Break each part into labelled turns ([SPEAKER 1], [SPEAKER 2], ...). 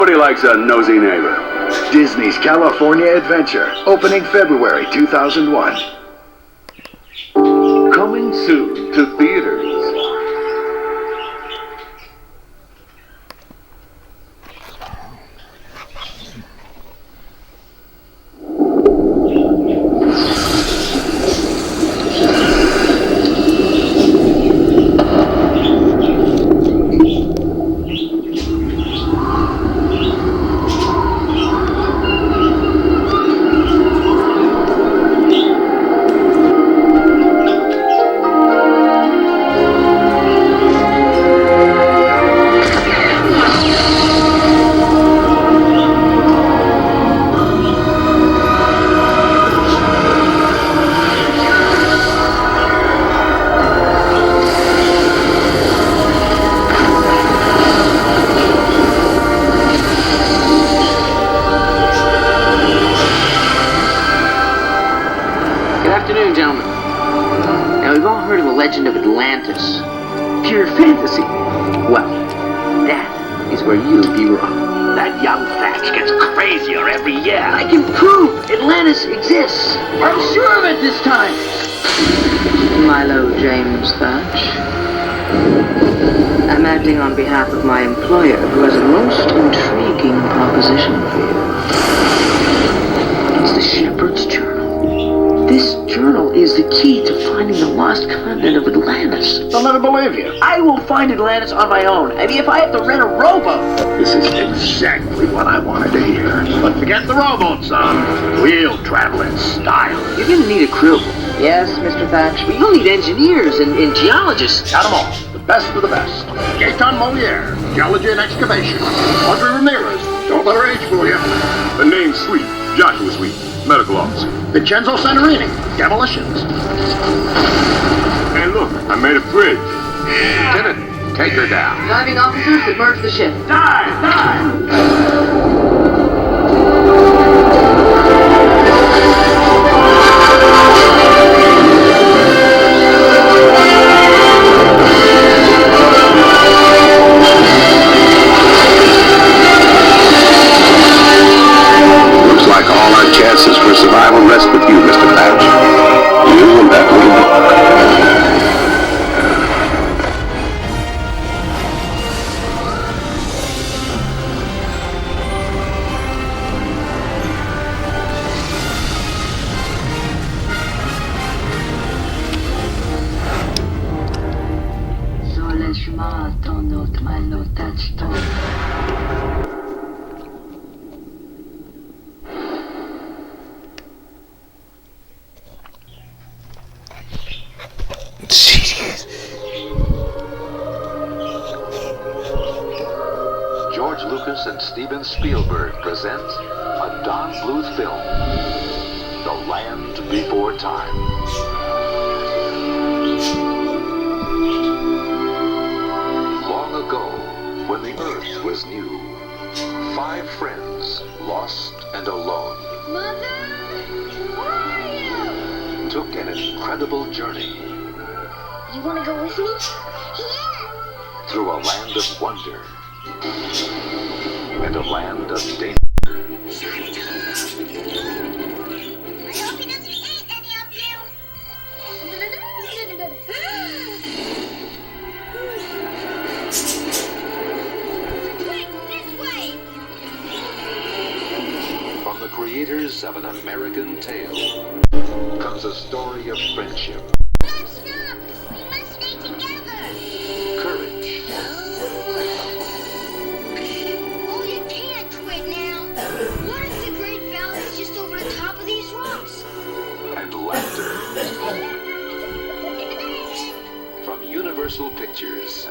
[SPEAKER 1] Nobody likes a nosy neighbor.
[SPEAKER 2] Disney's California Adventure, opening February 2001.
[SPEAKER 1] Coming soon to theaters.
[SPEAKER 3] Gentlemen. Now, we've all heard of the legend of Atlantis. Pure fantasy. Well, that is where you'd be wrong.
[SPEAKER 4] That young Thatch gets crazier every year.
[SPEAKER 3] I can prove Atlantis exists. I'm sure of it this time. Milo James Thatch. I'm acting on behalf of my employer, who has a most intriguing proposition for you. It's the Shepherd's Journal. This journal is the key to finding the lost continent of Atlantis.
[SPEAKER 4] They'll never believe you.
[SPEAKER 3] I will find Atlantis on my own. I mean, if I have to rent a rowboat.
[SPEAKER 4] This is exactly what I wanted to hear. But forget the rowboat, son. We'll travel in style.
[SPEAKER 3] You're gonna need a crew. Yes, Mr. Thatch, but you'll need engineers and geologists.
[SPEAKER 4] Got them all. The best of the best. Gaetan Moliere, Geology and Excavation. Audrey Ramirez, don't let her age fool you.
[SPEAKER 1] The name's Sweet. Joshua Sweet. Medical officer.
[SPEAKER 4] Vincenzo Santorini, Demolitions.
[SPEAKER 1] Hey, look, I made a bridge.
[SPEAKER 4] Lieutenant, take her down.
[SPEAKER 3] Diving officers, submerge the ship.
[SPEAKER 4] Dive! Dive!
[SPEAKER 1] Looks like all our chances for survival rest with you, Mr. Thatch. You and that little book.
[SPEAKER 5] George Lucas and Steven Spielberg present a Don Bluth film, The Land Before Time. Long ago, when the Earth was new, 5 friends, lost and alone,
[SPEAKER 6] Mother, where are you?
[SPEAKER 5] took an incredible journey
[SPEAKER 6] You want to go with me? Yeah.
[SPEAKER 5] through a land of wonder and a land of danger.
[SPEAKER 6] I hope he doesn't eat any of you. Quick, this way.
[SPEAKER 5] From the creators of An American Tale comes a story of friendship,
[SPEAKER 6] Don't stop. We must stay together.
[SPEAKER 5] courage,
[SPEAKER 6] Oh, you can't quit now. What if the Great Valley is just over the top of these rocks?
[SPEAKER 5] and laughter. From Universal Pictures.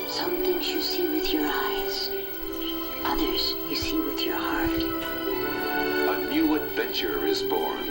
[SPEAKER 7] Some things you see with your eyes, others you see with your heart.
[SPEAKER 5] A new adventure is born.